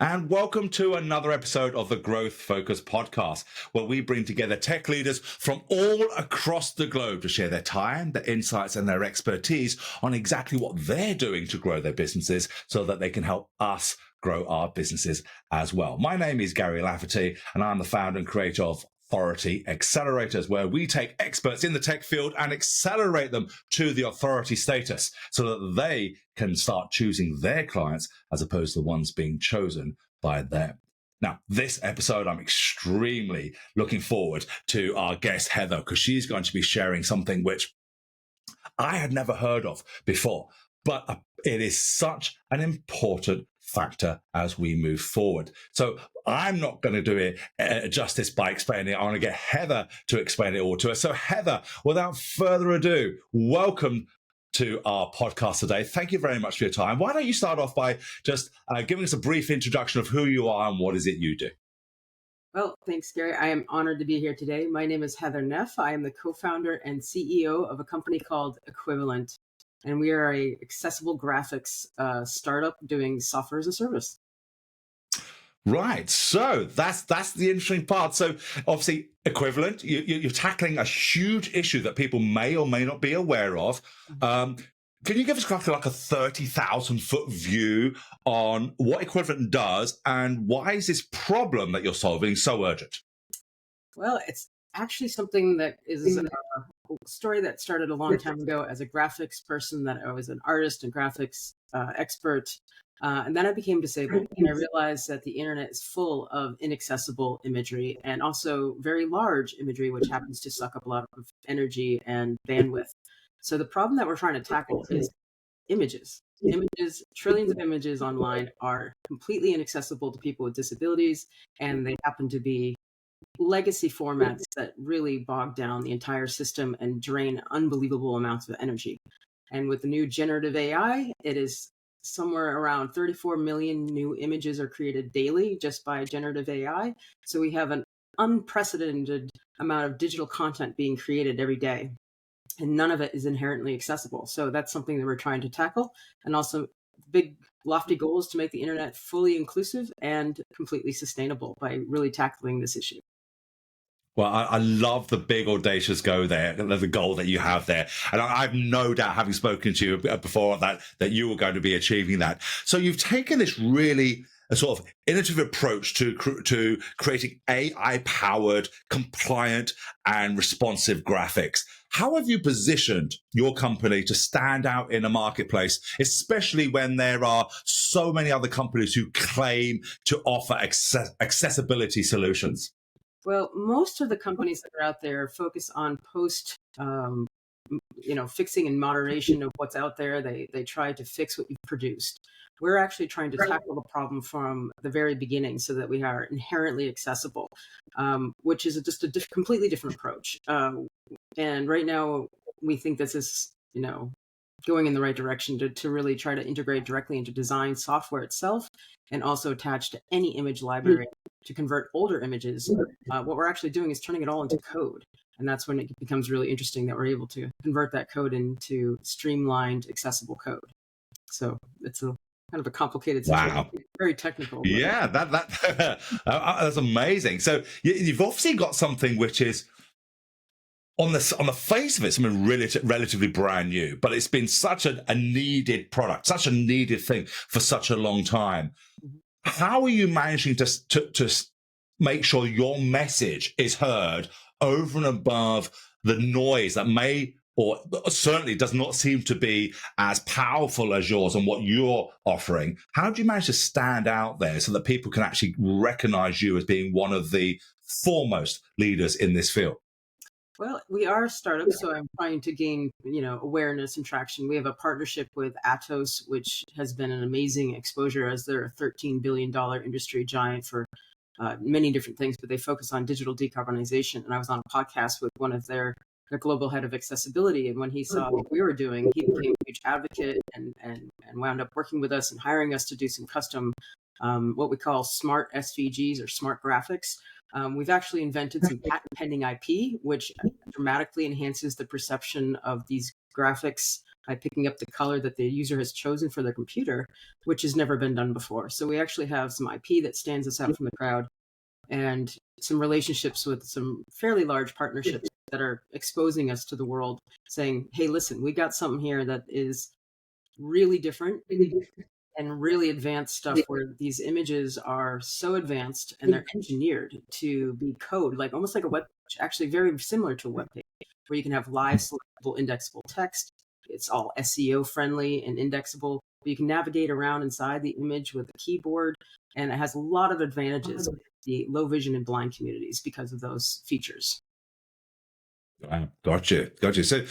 and welcome to another episode of the Growth Focus podcast, where we bring together tech leaders from all across the globe to share their time, their insights, and their expertise on exactly what they're doing to grow their businesses so that they can help us grow our businesses as well. My name is Gary Lafferty, and I'm the founder and creator of Authority Accelerators, where we take experts in the tech field and accelerate them to the authority status so that they can start choosing their clients as opposed to the ones being chosen by them. Now, this episode, I'm extremely looking forward to our guest, Heather, because she's going to be sharing something which I had never heard of before, but it is such an important factor as we move forward. So I'm not going to do it justice by explaining it. I want to get Heather to explain it all to us. So Heather, without further ado, welcome to our podcast today. Thank you very much for your time. Why don't you start off by just giving us a brief introduction of who you are and what is it you do? Well, thanks, Gary. I am honored to be here today. My name is Heather Neff. I am the co-founder and CEO of a company called Equivalent, and we are a accessible graphics startup doing software as a service. Right. So that's the interesting part. So obviously, Equivalent, you're tackling a huge issue that people may or may not be aware of. Can you give us like a 30,000 foot view on what Equivalent does and why is this problem that you're solving so urgent? Well, it's actually something that is a story that started a long time ago as a graphics person, that I was an artist and graphics expert. And then I became disabled, and I realized that the internet is full of inaccessible imagery and also very large imagery, which happens to suck up a lot of energy and bandwidth. So the problem that we're trying to tackle is images. Images, trillions of images online are completely inaccessible to people with disabilities, and they happen to be legacy formats that really bog down the entire system and drain unbelievable amounts of energy. And with the new generative AI, it is somewhere around 34 million new images are created daily just by generative AI. So we have an unprecedented amount of digital content being created every day, and none of it is inherently accessible. So that's something that we're trying to tackle. And also big lofty goals to make the internet fully inclusive and completely sustainable by really tackling this issue. Well, I love the big audacious goal that you have there. And I've no doubt, having spoken to you before, that you were going to be achieving that. So you've taken this really a sort of innovative approach to creating AI-powered, compliant, and responsive graphics. How have you positioned your company to stand out in a marketplace, especially when there are so many other companies who claim to offer accessibility solutions? Well, most of the companies that are out there focus on fixing and moderation of what's out there. They try to fix what you've produced. We're actually trying to tackle the problem from the very beginning so that we are inherently accessible, which is just a completely different approach. And right now, we think this is, going in the right direction to really try to integrate directly into design software itself and also attach to any image library to convert older images. What we're actually doing is turning it all into code. And that's when it becomes really interesting that we're able to convert that code into streamlined, accessible code. So it's a kind of a complicated situation. Wow. Very technical. But... Yeah, that's amazing. So you've obviously got something which is on the face of it, something relatively brand new, but it's been such a needed product, such a needed thing for such a long time. Mm-hmm. How are you managing to make sure your message is heard over and above the noise that may or certainly does not seem to be as powerful as yours and what you're offering? How do you manage to stand out there so that people can actually recognize you as being one of the foremost leaders in this field? Well, we are a startup, so I'm trying to gain, awareness and traction. We have a partnership with Atos, which has been an amazing exposure as they're a $13 billion industry giant for many different things, but they focus on digital decarbonization. And I was on a podcast with one of their global head of accessibility. And when he saw what we were doing, he became a huge advocate and wound up working with us and hiring us to do some custom, what we call smart SVGs or smart graphics. We've actually invented some patent pending IP, which dramatically enhances the perception of these graphics by picking up the color that the user has chosen for their computer, which has never been done before. So we actually have some IP that stands us out from the crowd, and some relationships with some fairly large partnerships that are exposing us to the world, saying, hey, listen, we got something here that is really different and really advanced stuff, where these images are so advanced and they're engineered to be code, like almost like a web page, actually very similar to a web page, where you can have live selectable indexable text. It's all SEO friendly and indexable. You can navigate around inside the image with a keyboard, and it has a lot of advantages in the low vision and blind communities because of those features. Wow. Gotcha. So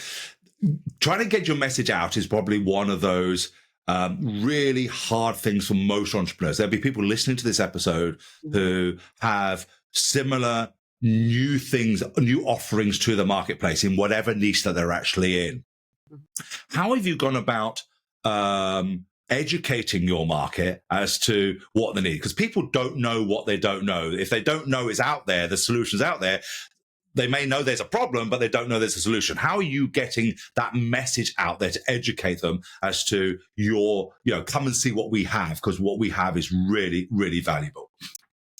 trying to get your message out is probably one of those really hard things for most entrepreneurs. There'll be people listening to this episode who have similar new things, new offerings to the marketplace in whatever niche that they're actually in. How have you gone about educating your market as to what they need? Because people don't know what they don't know. If they don't know it's out there, the solution's out there, they may know there's a problem, but they don't know there's a solution. How are you getting that message out there to educate them as to come and see what we have, because what we have is really, really valuable?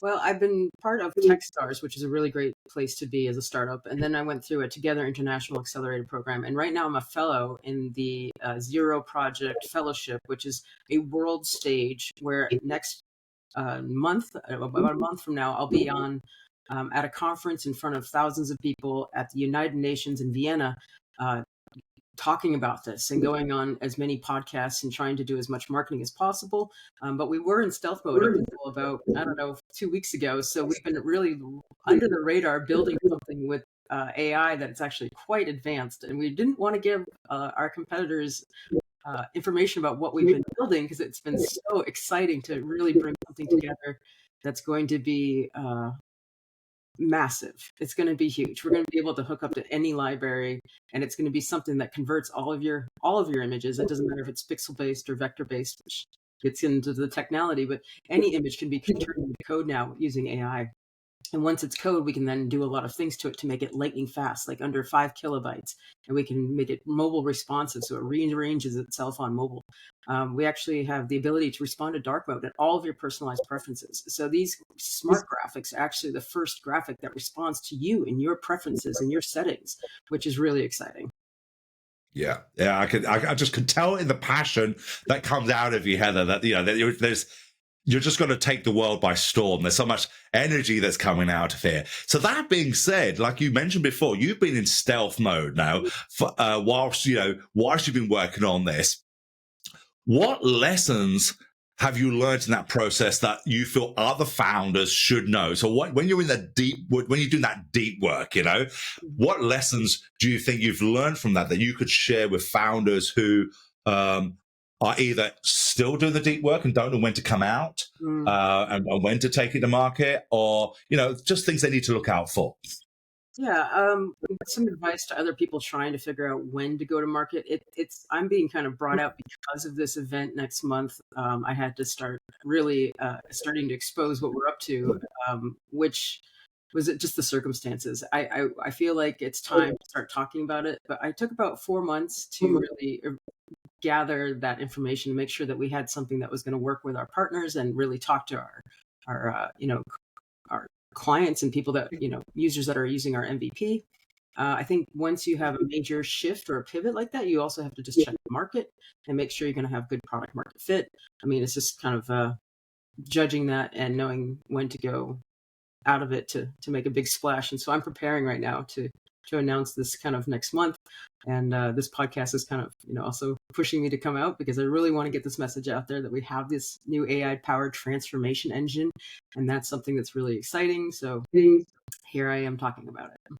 Well, I've been part of Techstars, which is a really great place to be as a startup. And then I went through a Together International Accelerator program. And right now I'm a fellow in the Zero Project Fellowship, which is a world stage where next month, about a month from now, I'll be on at a conference in front of thousands of people at the United Nations in Vienna, talking about this and going on as many podcasts and trying to do as much marketing as possible. But we were in stealth mode up until about, 2 weeks ago. So we've been really under the radar building something with AI that is actually quite advanced. And we didn't want to give our competitors information about what we've been building, because it's been so exciting to really bring something together that's going to be massive. It's going to be huge. We're going to be able to hook up to any library, and it's going to be something that converts all of your images. It doesn't matter if it's pixel based or vector based, which gets into the technicality, but any image can be turned into code now using AI. And once it's code, we can then do a lot of things to it to make it lightning fast, like under 5 kilobytes. And we can make it mobile responsive, so it rearranges itself on mobile. We actually have the ability to respond to dark mode at all of your personalized preferences. So these smart graphics are actually the first graphic that responds to you and your preferences and your settings, which is really exciting. Yeah. I just could tell in the passion that comes out of you, Heather, that you're just going to take the world by storm. There's so much energy that's coming out of here. So that being said, like you mentioned before, you've been in stealth mode now for, whilst you've been working on this. What lessons have you learned in that process that you feel other founders should know? So when you're in when you're doing that deep work, what lessons do you think you've learned from that you could share with founders who are either still doing the deep work and don't know when to come out and when to take it to market, or just things they need to look out for? Yeah, some advice to other people trying to figure out when to go to market. I'm being kind of brought out because of this event next month. I had to start really starting to expose what we're up to, which was it just the circumstances. I feel like it's time to start talking about it, but I took about 4 months to really gather that information to make sure that we had something that was going to work with our partners and really talk to our clients and people that, users that are using our MVP. I think once you have a major shift or a pivot like that, you also have to just check the market and make sure you're going to have good product market fit. I mean, it's just kind of judging that and knowing when to go out of it to make a big splash. And so I'm preparing right now to announce this kind of next month. And this podcast is kind of, also pushing me to come out, because I really want to get this message out there that we have this new AI-powered transformation engine. And that's something that's really exciting. So here I am talking about it.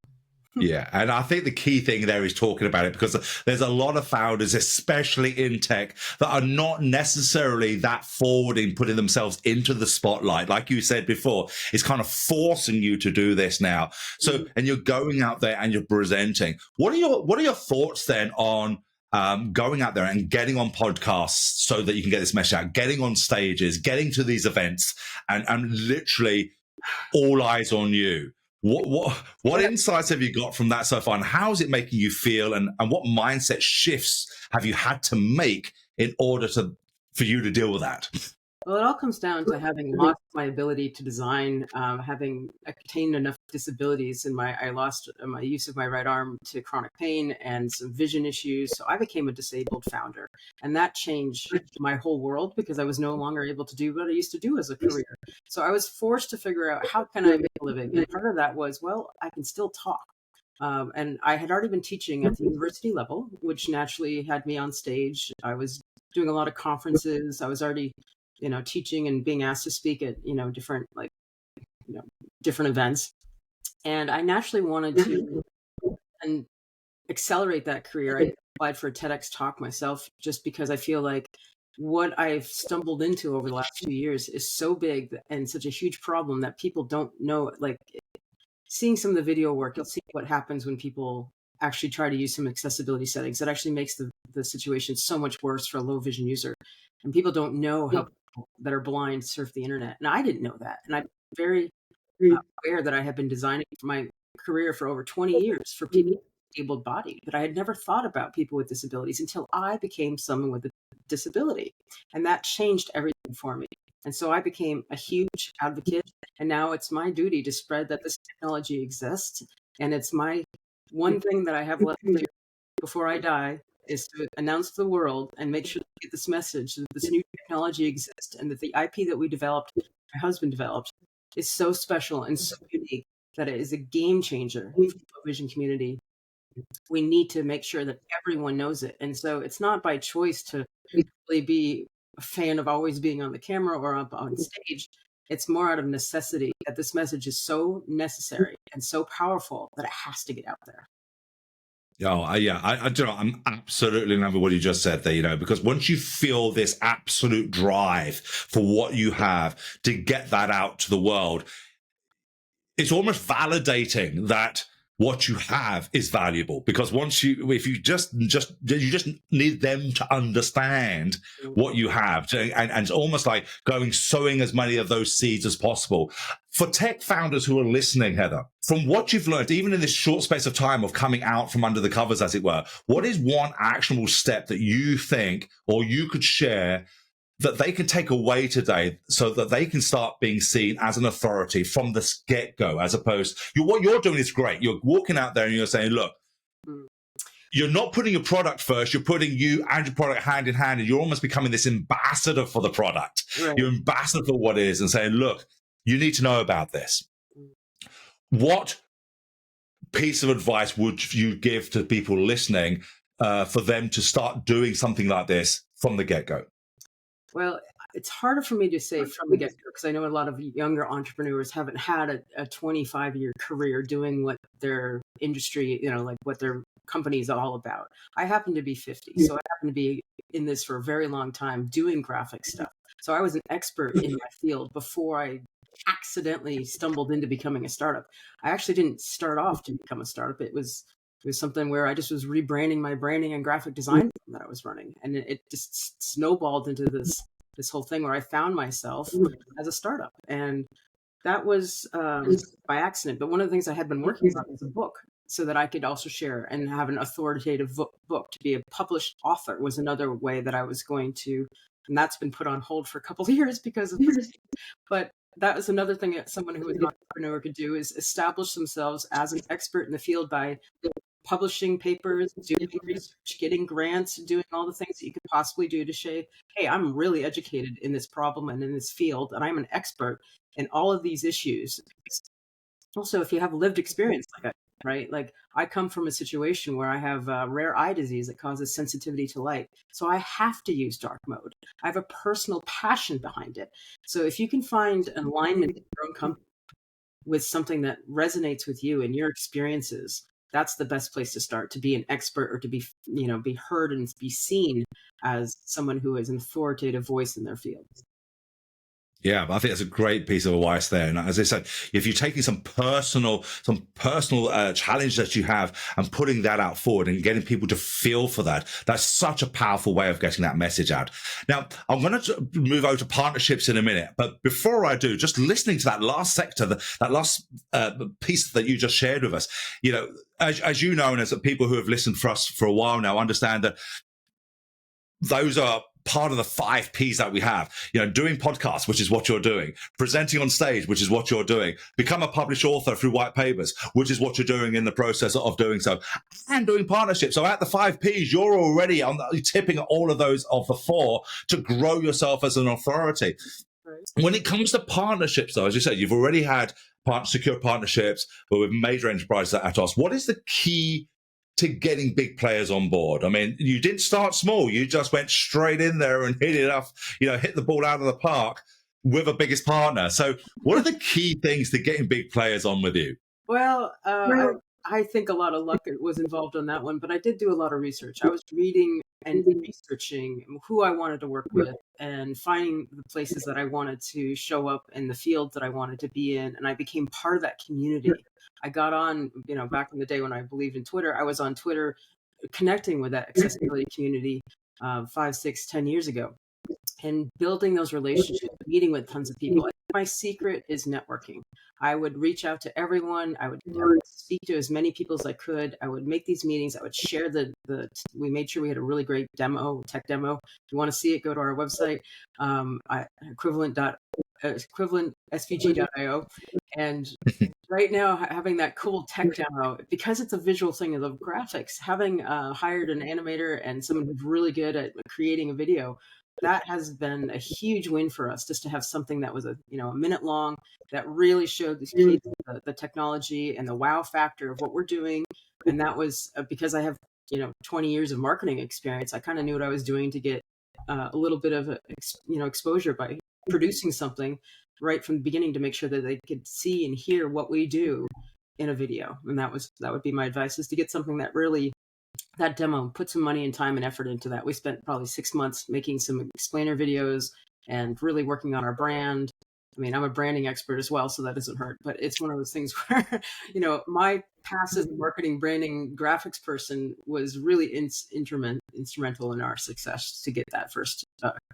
Yeah. And I think the key thing there is talking about it, because there's a lot of founders, especially in tech, that are not necessarily that forward in putting themselves into the spotlight. Like you said before, it's kind of forcing you to do this now. So, and you're going out there and you're presenting. What are your thoughts then on going out there and getting on podcasts so that you can get this message out, getting on stages, getting to these events, and literally all eyes on you? What insights have you got from that so far, and how is it making you feel, and what mindset shifts have you had to make in order for you to deal with that? Well, it all comes down to having lost my ability to design, having attained enough disabilities, and I lost my use of my right arm to chronic pain and some vision issues. So I became a disabled founder, and that changed my whole world because I was no longer able to do what I used to do as a career. So I was forced to figure out, how can I make a living? And part of that was, well, I can still talk. And I had already been teaching at the university level, which naturally had me on stage. I was doing a lot of conferences. I was already, teaching and being asked to speak at, different, different events. And I naturally wanted to and accelerate that career. I applied for a TEDx talk myself, just because I feel like what I've stumbled into over the last 2 years is so big and such a huge problem that people don't know. Like, seeing some of the video work, you'll see what happens when people actually try to use some accessibility settings. That actually makes the situation so much worse for a low vision user. And people don't know how people that are blind surf the internet. And I didn't know that. And I'm very aware that I have been designing for my career for over 20 years for people with disabled body, but I had never thought about people with disabilities until I became someone with a disability. And that changed everything for me. And so I became a huge advocate. And now it's my duty to spread that this technology exists. And it's my one thing that I have left to do before I die, is to announce to the world and make sure they get this message that this new technology exists, and that the IP that we developed, my husband developed, is so special and so unique that it is a game changer for the low vision community. We need to make sure that everyone knows it. And so it's not by choice to really be a fan of always being on the camera or up on stage. It's more out of necessity that this message is so necessary and so powerful that it has to get out there. I do know, I'm absolutely in love with what you just said there, because once you feel this absolute drive for what you have to get that out to the world, it's almost validating that what you have is valuable, because if you just need them to understand what you have and it's almost like sowing as many of those seeds as possible. For tech founders who are listening, Heather, from what you've learned, even in this short space of time of coming out from under the covers, as it were, what is one actionable step that you think, or you could share, that they can take away today so that they can start being seen as an authority from the get-go, as opposed what you're doing is great. You're walking out there and you're saying, look, you're not putting your product first, you're putting you and your product hand in hand, and you're almost becoming this ambassador for the product. Right. You're ambassador for what it is, and saying, look, you need to know about this. What piece of advice would you give to people listening for them to start doing something like this from the get-go? Well, it's harder for me to say from the get-go, because I know a lot of younger entrepreneurs haven't had a 25-year career doing what their industry, like what their company is all about. I happen to be 50, so I happen to be in this for a very long time doing graphic stuff. So I was an expert in my field before I accidentally stumbled into becoming a startup. I actually didn't start off to become a startup. It was something where I just was rebranding my branding and graphic design that I was running. And it just snowballed into this whole thing where I found myself as a startup. And that was by accident. But one of the things I had been working on was a book, so that I could also share and have an authoritative book. To be a published author was another way that I was going to, and that's been put on hold for a couple of years because of this. But that was another thing that someone who is an entrepreneur could do, is establish themselves as an expert in the field by publishing papers, doing research, getting grants, doing all the things that you could possibly do to say, hey, I'm really educated in this problem and in this field, and I'm an expert in all of these issues. Also, if you have lived experience like that, right? Like, I come from a situation where I have a rare eye disease that causes sensitivity to light. So I have to use dark mode. I have a personal passion behind it. So if you can find an alignment in your own company with something that resonates with you and your experiences, that's the best place to start, to be an expert, or to be heard and be seen as someone who is an authoritative voice in their field. Yeah, I think that's a great piece of advice there. And as I said, if you're taking some personal challenge that you have and putting that out forward and getting people to feel for that, that's such a powerful way of getting that message out. Now, I'm going to move over to partnerships in a minute, but before I do, just listening to that last sector, that last piece that you just shared with us, as you know, and as people who have listened for us for a while now, understand that those are part of the 5 P's that we have, doing podcasts, which is what you're doing, presenting on stage, which is what you're doing, become a published author through white papers, which is what you're doing in the process of doing so, and doing partnerships. So at the 5 P's, you're already tipping all of those of the 4 to grow yourself as an authority. Right. When it comes to partnerships, though, as you said, you've already had secure partnerships with major enterprises at Atos. What is the key to getting big players on board? I mean, you didn't start small. You just went straight in there and hit the ball out of the park with a biggest partner. So what are the key things to getting big players on with you? Well, I think a lot of luck was involved on that one, but I did do a lot of research. I was reading and researching who I wanted to work with and finding the places that I wanted to show up in the field that I wanted to be in. And I became part of that community. I got on, back in the day when I believed in Twitter, I was on Twitter connecting with that accessibility community 5, 6, 10 years ago and building those relationships, meeting with tons of people. My secret is networking. I would reach out to everyone. I would speak to as many people as I could. I would make these meetings. I would share we made sure we had a really great tech demo. If you want to see it, go to our website, equivalentsvg.io. And right now, having that cool tech demo, because it's a visual thing of graphics, having hired an animator and someone who's really good at creating a video, that has been a huge win for us, just to have something that was a minute long that really showed these kids the technology and the wow factor of what we're doing. And that was because I have 20 years of marketing experience. I kind of knew what I was doing to get a little bit of exposure by producing something right from the beginning to make sure that they could see and hear what we do in a video. And that would be my advice, is to get something that demo, put some money and time and effort into that. We spent probably 6 months making some explainer videos and really working on our brand. I mean, I'm a branding expert as well, so that doesn't hurt. But it's one of those things where, my past as a marketing, branding, graphics person was really instrumental in our success to get that first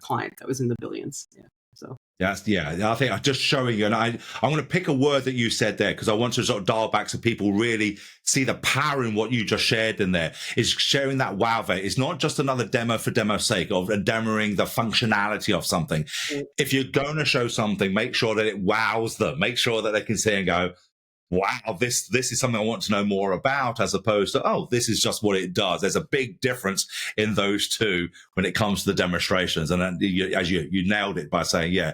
client that was in the billions. Yeah. So. I think I'm just showing you, and I'm going to pick a word that you said there because I want to sort of dial back so people really see the power in what you just shared in there. Is sharing that wow value. It's not just another demo for demo's sake of demoing the functionality of something. If you're going to show something, make sure that it wows them. Make sure that they can see and go, wow, this is something I want to know more about, as opposed to, oh, this is just what it does. There's a big difference in those two when it comes to the demonstrations. And then you nailed it by saying, yeah,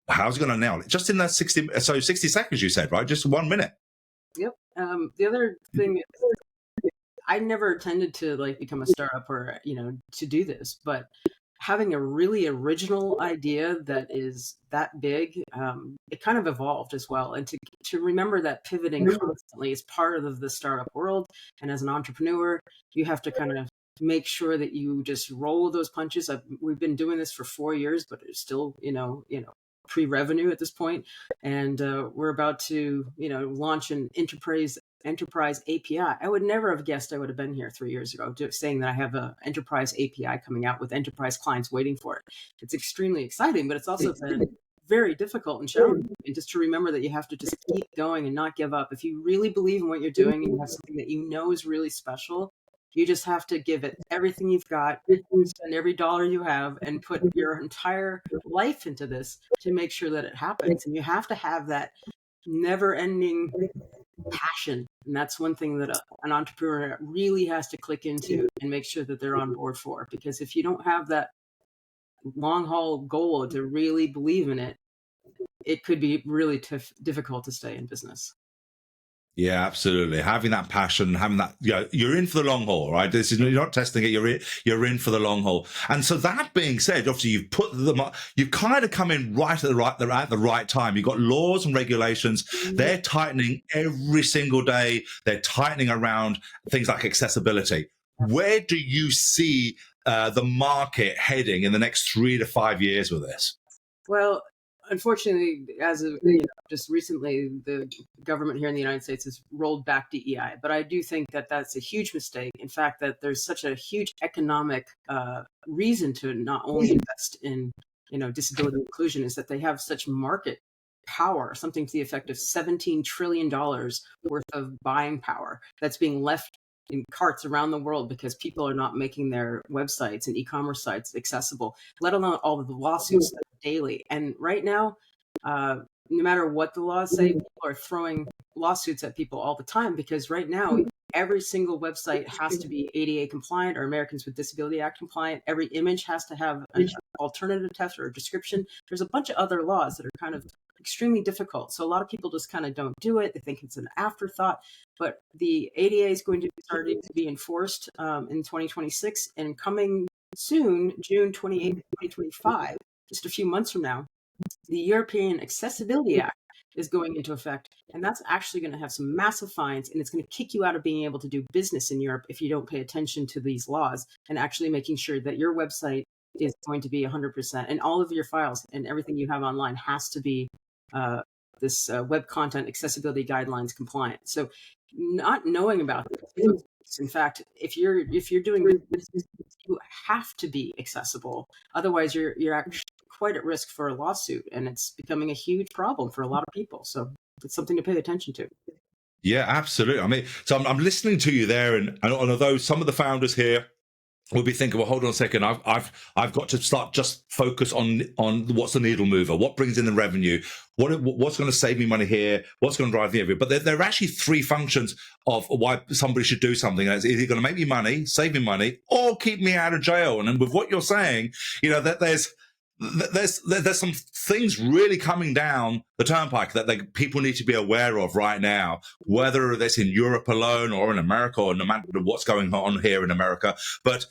how's he going to nail it? Just in that 60 seconds, you said, right? Just 1 minute. Yep. The other thing is, I never tended to become a startup or, to do this, but having a really original idea that is that big, it kind of evolved as well. And to remember that pivoting constantly is part of the startup world. And as an entrepreneur, you have to kind of make sure that you just roll those punches. We've been doing this for 4 years, but it's still, pre-revenue at this point. And we're about to, launch an enterprise API. I would never have guessed I would have been here 3 years ago saying that I have an enterprise API coming out with enterprise clients waiting for it. It's extremely exciting, but it's also been very difficult and challenging. And just to remember that you have to just keep going and not give up. If you really believe in what you're doing and you have something that is really special, you just have to give it everything you've got, spend every dollar you have, and put your entire life into this to make sure that it happens. And you have to have that never-ending passion. And that's one thing that an entrepreneur really has to click into and make sure that they're on board for. Because if you don't have that long-haul goal to really believe in it, it could be really difficult to stay in business. Yeah, absolutely. Having that passion, having that, you're in for the long haul, right? You're not testing it. You're in for the long haul. And so that being said, obviously you've kind of come in right at the right time. You've got laws and regulations. They're tightening every single day. They're tightening around things like accessibility. Where do you see the market heading in the next 3 to 5 years with this? Well, unfortunately, as of just recently, the government here in the United States has rolled back DEI. But I do think that that's a huge mistake. In fact, that there's such a huge economic reason to not only invest in disability inclusion is that they have such market power, something to the effect of $17 trillion worth of buying power that's being left in carts around the world because people are not making their websites and e-commerce sites accessible, let alone all of the lawsuits daily. And right now, no matter what the laws say, people are throwing lawsuits at people all the time because right now, every single website has to be ADA compliant or Americans with Disability Act compliant. Every image has to have an alternative text or a description. There's a bunch of other laws that are kind of extremely difficult. So a lot of people just kind of don't do it. They think it's an afterthought. But the ADA is going to be starting to be enforced in 2026 and coming soon, June 28th, 2025, just a few months from now, the European Accessibility Act is going into effect. And that's actually going to have some massive fines, and it's going to kick you out of being able to do business in Europe if you don't pay attention to these laws and actually making sure that your website is going to be 100%. And all of your files and everything you have online has to be this web content accessibility guidelines compliant. So not knowing about this, in fact, if you're doing business, you have to be accessible. Otherwise, you're actually quite at risk for a lawsuit, and it's becoming a huge problem for a lot of people. So it's something to pay attention to. Yeah, absolutely. I mean, so I'm listening to you there, and although some of the founders here will be thinking, well, hold on a second, I've got to start just focus on what's the needle mover, what brings in the revenue, what's going to save me money here, what's going to drive the revenue. But there are actually three functions of why somebody should do something. It's either going to make me money, save me money, or keep me out of jail. And with what you're saying, that there's some things really coming down the turnpike that people need to be aware of right now, whether that's in Europe alone or in America, or no matter what's going on here in America. But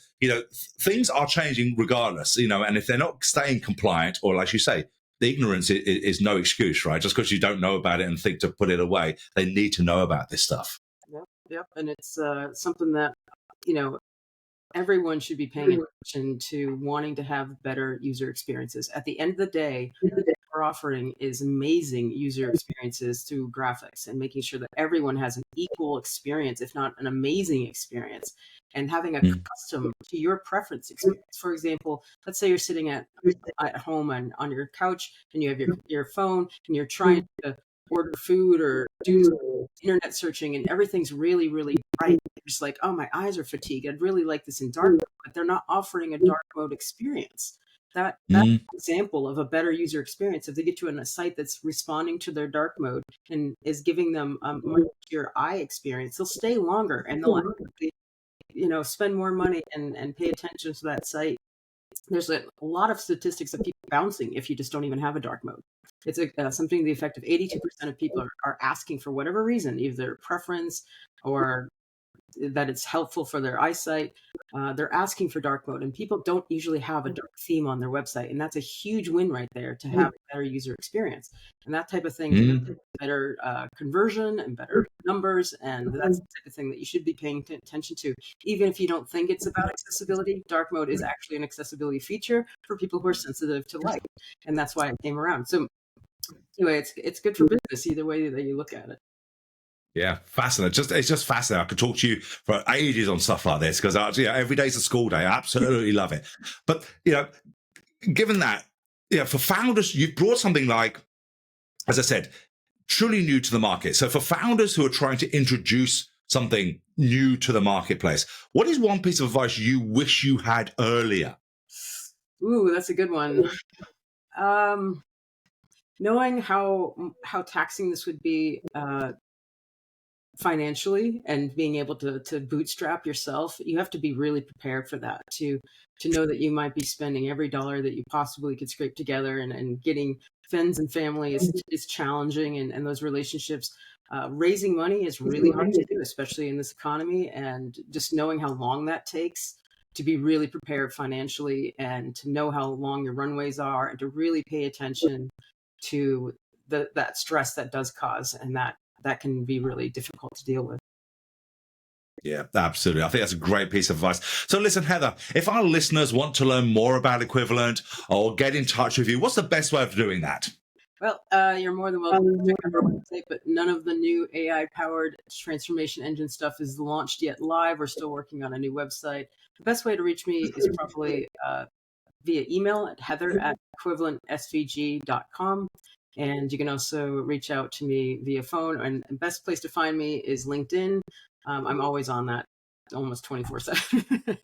things are changing regardless. And if they're not staying compliant, or like you say, the ignorance is no excuse, right? Just because you don't know about it and think to put it away, they need to know about this stuff. Yep. And it's something that everyone should be paying attention to, wanting to have better user experiences. At the end of the day, what we're offering is amazing user experiences through graphics and making sure that everyone has an equal experience, if not an amazing experience, and having a custom to your preference experience. For example, let's say you're sitting at home and on your couch and you have your phone and you're trying to order food or do internet searching and everything's really, really bright. You're just like, oh, my eyes are fatigued. I'd really like this in dark mode, but they're not offering a dark mode experience. That's an example of a better user experience. If they get you on a site that's responding to their dark mode and is giving them your eye experience, they'll stay longer and they'll actually, spend more money and pay attention to that site. There's a lot of statistics of people bouncing if you just don't even have a dark mode. It's something to the effect of 82% of people are asking, for whatever reason, either preference or that it's helpful for their eyesight. They're asking for dark mode, and people don't usually have a dark theme on their website. And that's a huge win right there, to have a better user experience. And that type of thing, better conversion and better numbers. And that's the type of thing that you should be paying attention to. Even if you don't think it's about accessibility, dark mode is actually an accessibility feature for people who are sensitive to light. And that's why it came around. So anyway, it's good for business either way that you look at it. Yeah, fascinating. It's just fascinating. I could talk to you for ages on stuff like this because every day's a school day. I absolutely love it. But given that, for founders, you've brought something like, as I said, truly new to the market. So for founders who are trying to introduce something new to the marketplace, what is one piece of advice you wish you had earlier? Ooh, that's a good one. Knowing how taxing this would be financially, and being able to bootstrap yourself, you have to be really prepared for that, to know that you might be spending every dollar that you possibly could scrape together, and getting friends and family is challenging, and those relationships. Raising money is really hard to do, especially in this economy, and just knowing how long that takes, to be really prepared financially, and to know how long your runways are, and to really pay attention to that stress that does cause, and that can be really difficult to deal with. Yeah, absolutely. I think that's a great piece of advice. So listen, Heather, if our listeners want to learn more about Equivalent or get in touch with you, what's the best way of doing that? Well, you're more than welcome to check out our website, but none of the new AI-powered transformation engine stuff is launched yet live. We're still working on a new website. The best way to reach me is probably via email at heather@equivalentsvg.com. And you can also reach out to me via phone. And the best place to find me is LinkedIn. I'm always on that, almost 24/7.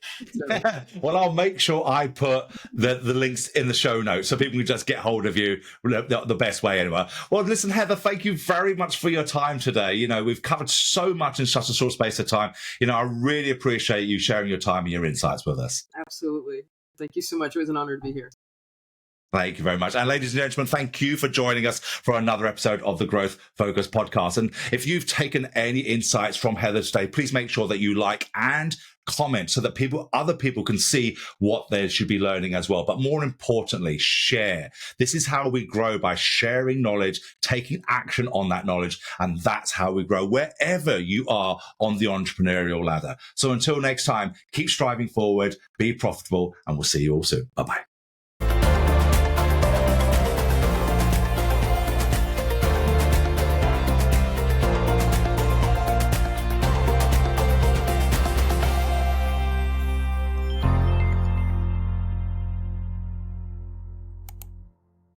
Well, I'll make sure I put the links in the show notes so people can just get hold of you the best way anyway. Well, listen, Heather, thank you very much for your time today. We've covered so much in such a short space of time. I really appreciate you sharing your time and your insights with us. Absolutely. Thank you so much. It was an honor to be here. Thank you very much. And ladies and gentlemen, thank you for joining us for another episode of the Growth Focus podcast. And if you've taken any insights from Heather today, please make sure that you like and comment so that other people can see what they should be learning as well. But more importantly, share. This is how we grow, by sharing knowledge, taking action on that knowledge. And that's how we grow wherever you are on the entrepreneurial ladder. So until next time, keep striving forward, be profitable, and we'll see you all soon. Bye-bye.